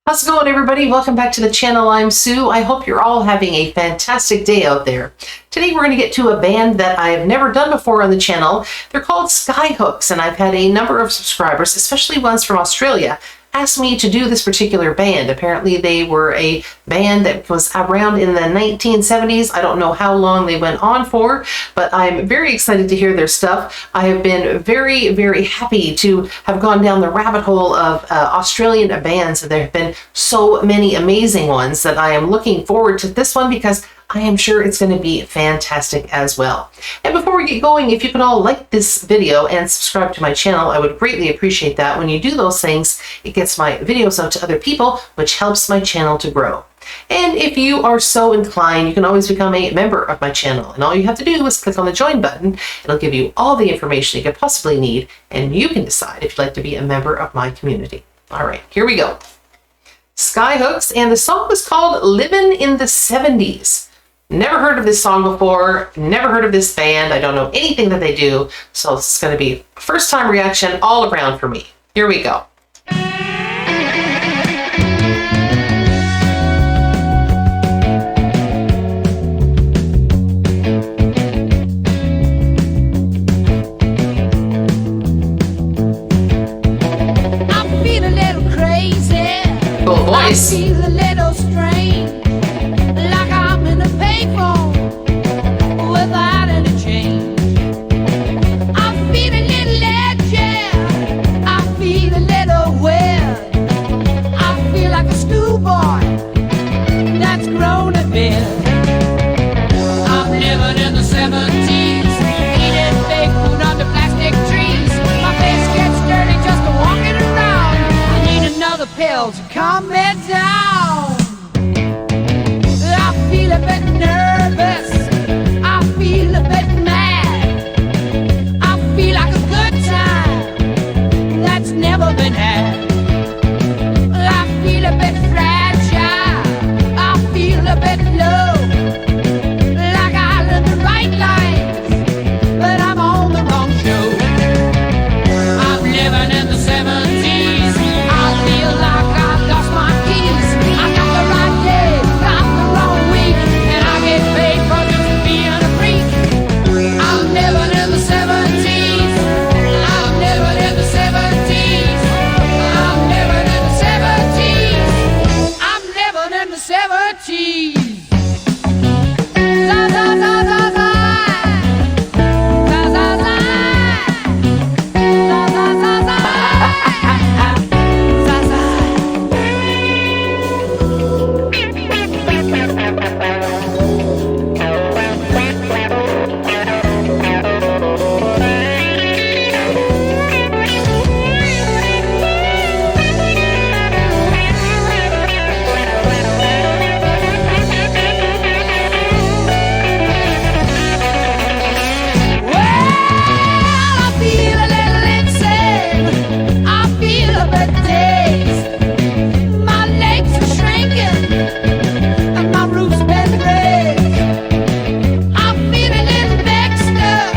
How's it going, everybody? Welcome back to the channel. I'm Sue. I hope you're all having a fantastic day out there. Today we're going to get to a band that I've never done before on the channel. They're called SKYHOOKS, and I've had a number of subscribers, especially ones from Australia, asked me to do this particular band. Apparently they were a band that was around in the 1970s. I don't know how long they went on for, but I'm very excited to hear their stuff. I have been very, very happy to have gone down the rabbit hole of Australian bands. There have been so many amazing ones that I am looking forward to this one because I am sure it's going to be fantastic as well. And before we get going, if you could all like this video and subscribe to my channel, I would greatly appreciate that. When you do those things, it gets my videos out to other people, which helps my channel to grow. And if you are so inclined, you can always become a member of my channel. And all you have to do is click on the join button. It'll give you all the information you could possibly need, and you can decide if you'd like to be a member of my community. All right, here we go. SKYHOOKS, and the song was called "Livin' in the 70s. Never heard of this song before, never heard of this band. I don't know anything that they do, so it's going to be a first-time reaction all around for me. Here we go. I feel a little crazy. Cool voice. I feel a little strange, like I'm in a payphone without any change. I feel a little edgy, I feel a little weird. I feel like a schoolboy that's grown a bit. I'm living in the 70s, eating fake food under plastic trees. My face gets dirty just walking around. I need another pill to calm me down. I feel a bit nervous, I feel a bit mad. I feel like a good time that's never been had. I feel a bit fragile, I feel a bit low, like I live the right life, but I'm on the wrong show. I'm living in the 70s, I feel like I've lost my keys. I got the right day, got the wrong week, and I get paid for just being a freak. I'm living in the 70s, I'm living in the 70s, I'm living in the 70s, I'm living in the 70s. Za, za, za, za, za. Za, za, za. Za, za, za, za. Za, za. Well, I feel a little insane, I feel a bit dazed. My legs are shrinking, and my roof's been raised. I feel a little mixed up,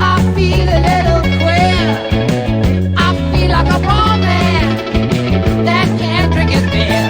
I feel a little queer. I feel like a poor man that can't drink his beer.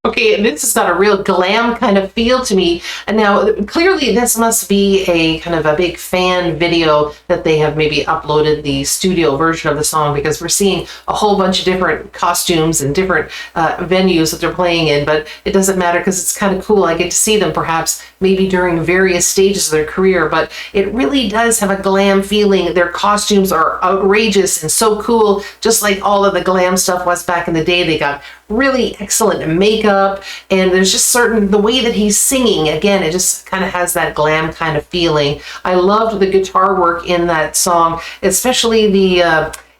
Okay, this has got a real glam kind of feel to me. And now, clearly, this must be a kind of a big fan video that they have maybe uploaded the studio version of the song, because we're seeing a whole bunch of different costumes and different venues that they're playing in. But it doesn't matter because it's kind of cool. I get to see them perhaps maybe during various stages of their career, but it really does have a glam feeling. Their costumes are outrageous and so cool, just like all of the glam stuff was back in the day. They got really excellent makeup, and there's just the way that he's singing, again, it just kind of has that glam kind of feeling. I loved the guitar work in that song, especially the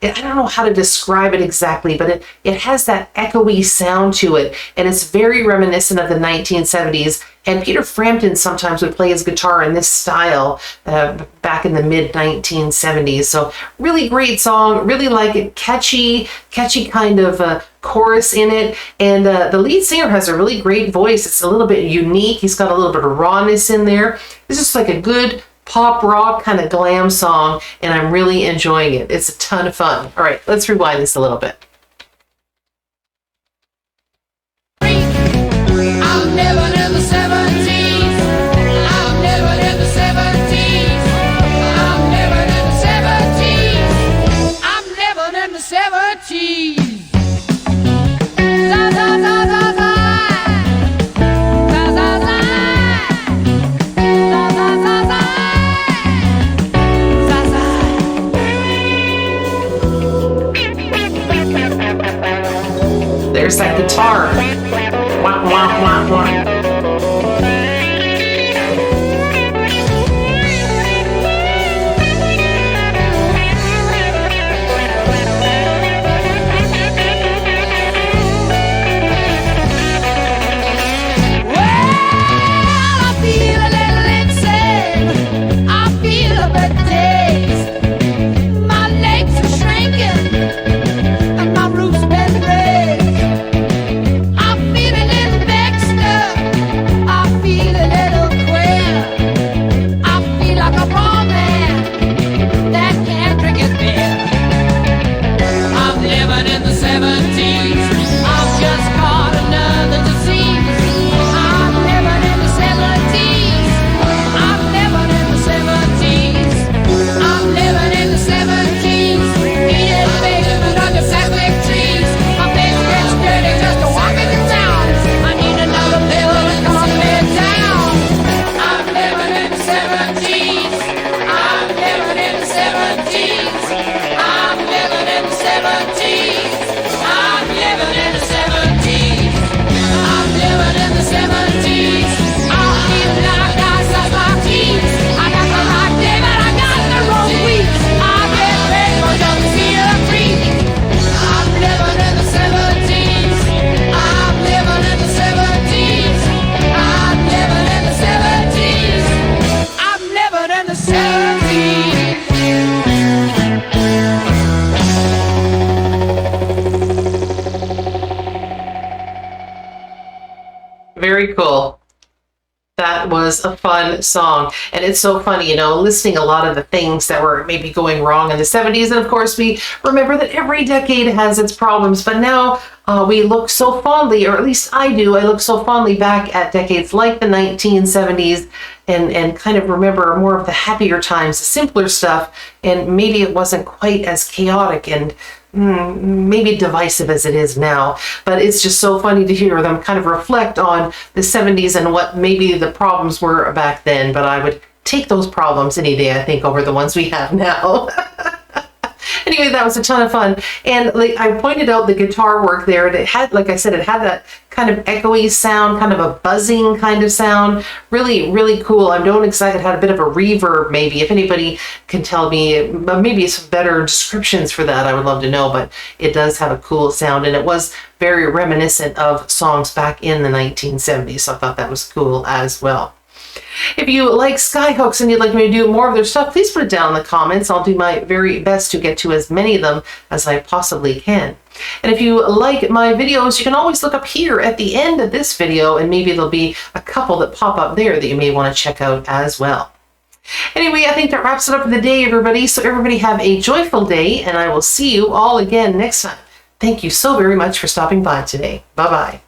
I don't know how to describe it exactly, but it has that echoey sound to it, and it's very reminiscent of the 1970s. And Peter Frampton sometimes would play his guitar in this style back in the mid-1970s. So really great song, really like it, catchy kind of chorus in it. And the lead singer has a really great voice. It's a little bit unique. He's got a little bit of rawness in there. It's just like a good pop rock kind of glam song, and I'm really enjoying it. It's a ton of fun. All right, let's rewind this a little bit. guitar. Wah, wah, wah, wah. Very cool. That was a fun song. And it's so funny, you know, listing a lot of the things that were maybe going wrong in the 70s. And of course, we remember that every decade has its problems. But now we look so fondly, or at least I do, I look so fondly back at decades like the 1970s and kind of remember more of the happier times, the simpler stuff. And maybe it wasn't quite as chaotic and maybe divisive as it is now, but it's just so funny to hear them kind of reflect on the 70s and what maybe the problems were back then. But I would take those problems any day, I think, over the ones we have now. Anyway, that was a ton of fun. And like I pointed out the guitar work there, and it had, like I said, it had that kind of echoey sound, kind of a buzzing kind of sound. Really, really cool. I'm not excited. It had a bit of a reverb, maybe. If anybody can tell me maybe some better descriptions for that, I would love to know. But it does have a cool sound, and it was very reminiscent of songs back in the 1970s. So I thought that was cool as well. If you like Skyhooks and you'd like me to do more of their stuff, please put it down in the comments. I'll do my very best to get to as many of them as I possibly can. And if you like my videos, you can always look up here at the end of this video, and maybe there'll be a couple that pop up there that you may want to check out as well. Anyway, I think that wraps it up for the day, everybody. So everybody have a joyful day, and I will see you all again next time. Thank you so very much for stopping by today. Bye-bye.